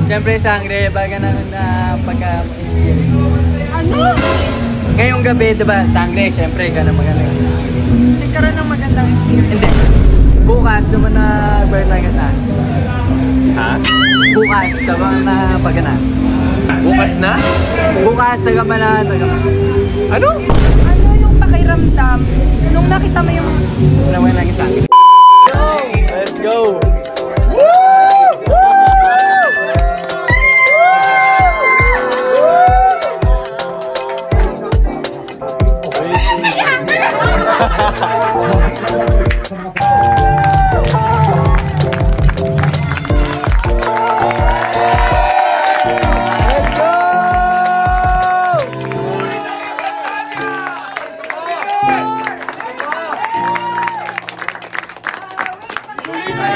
Siyempre, sangre, baga na pagka... Ano? Ngayong gabi, diba, sangre, siyempre, gano'n magandang experience. Nagkaroon ng magandang experience. Hindi. Bukas, naman na birthday ka sa akin. Ha? Bukas, naman na pagana. Bukas na? Bukas, naman na pagana. Ano? Ano yung pakiramdam nung nakita mo yung... Naman lang sa akin. Let's go!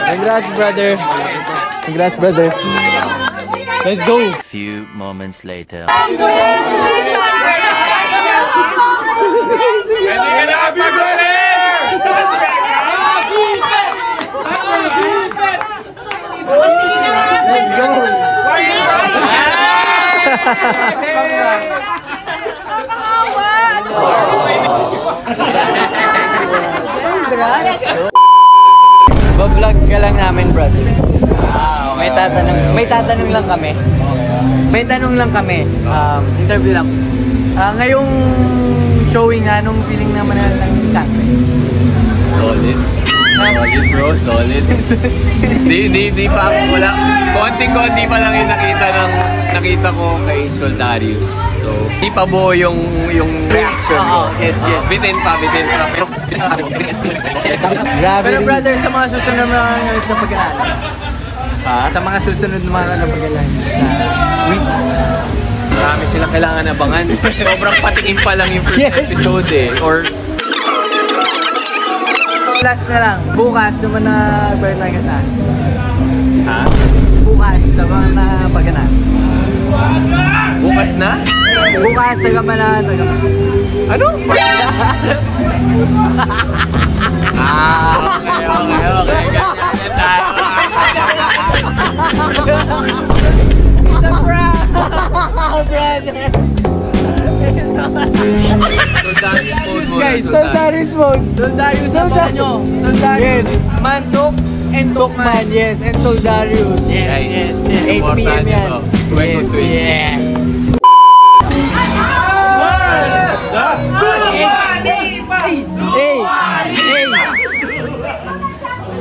Congrats, brother. Congrats, brother. Let's go. A few moments later. Let's go. Ba-vlog ka lang namin, brother. May tatanong lang kami. May tanong lang kami. Interview lang. Ngayong showing na, anong feeling naman ng isang? Solid. Solid bro, solid. Di pa ako wala. Konting-konti pa lang yung nakita ko kay Soldarius. So, di pa buo yung reaction ko. Yes. Bitin pa. Pero brother, sa mga susunod na mga sa pag-aaral. Sa mga susunod na mga pag-aaral sa weeks. Marami silang kailangan abangan. Sobrang patikin pa lang yung first episode eh. Or last na lang, bukas naman na birthday ka sa akin. ha? Bukas, sa mga pag-aaral. Bukas na? Bukas, naman na Ano? Okay. Ganyan tayo. It's a prank! Brother! Soldarius mode! Soldarius nyo! Soldarius! Mantok and Tokman! Yes, and Soldarius! Yes. 8 PM yan! Yes. Hey!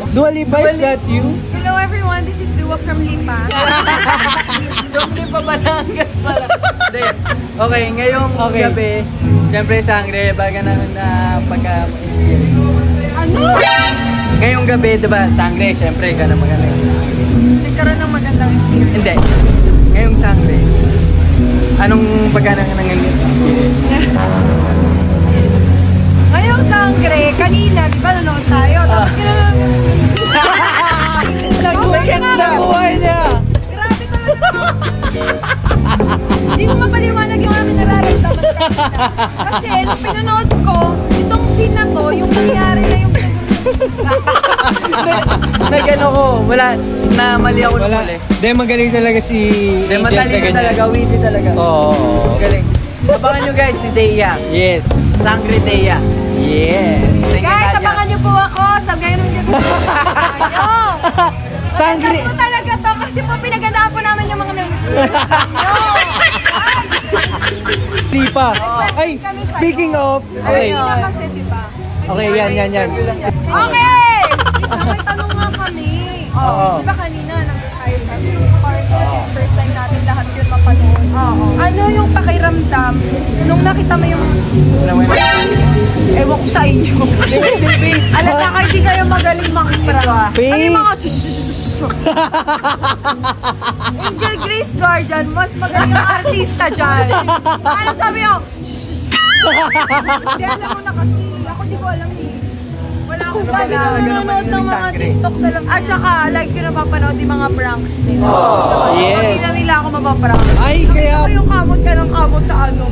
Dua Lipa, is that you? Hello everyone, this is Dua from Lipa. From Lipa, Batangas pala. Okay, ngayong gabi, siyempre sangre, baga na pagka... Ano? Ngayong gabi, diba, sangre, siyempre, gano'n magandang experience. Nagkaroon ng magandang experience. Hindi. Ngayong sangre, anong pagka ng experience? Ngayong sangre, kanina, di ba nanood tayo? Tapos Nag-weekend sa buhay niya! Grabe talaga! Hindi ko mapaliwanag yung aking nararamdaman kanina. Kasi nung pinanood ko, itong scene na to, yung nangyari na yung Nag-ano ko, wala, namali ako nung huli. Dahil magaling talaga si Angel. Magaling talaga, witty talaga. Oo. Galing. Abangan nyo guys, si Deya. Yes. Sangre Deya. Yes. guys, abangan niyo po ako sa ngayon ng dito. Sangre po talaga to kasi po pinagandaan po namin yung mga Lipa. Ay, speaking of, okay. Kasi diba? Okay, yan. Okay! May tanong nga kami. Diba kanina nandun tayo sa party, first time natin lahat yun mapanood. Ano yung pakiramdam nung nakita mo yung... Ewan ko sa inyo. Alam na kayo, hindi kayo magaling makipra. Ano yung mga Angel Grace Guardian, mas magaling yung artista dyan. Ano sabi ko? Hindi alam mo na kasi. Ako di ko alam eh. Wala akong nanonood ng mga TikTok sa lang. At saka, like ko napapanood yung mga pranks nila. Yes. Hindi na nila ako mapaprank. Ay, kaya... Ako yung kamot ka ng kamot sa ano.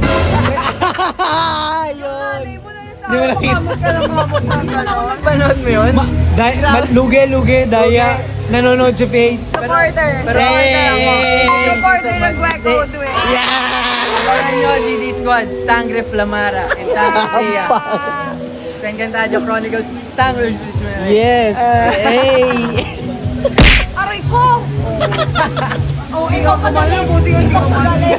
Yun. Di mo nakita. Kamot ka ng kamot ng gano'n. Panood mo yun? Luge, Daya, nanonood sa page. Supporter. Pero Supporter ako. Gueco, do it. Abangan nyo, GD Squad, Sangre Flamara, and Sangre Tia. Sa Encantadio Chronicles, Sangre Flamara. Yes. Hey. Aray ko! Oh, ikaw pa dali. Buti hindi ko mali.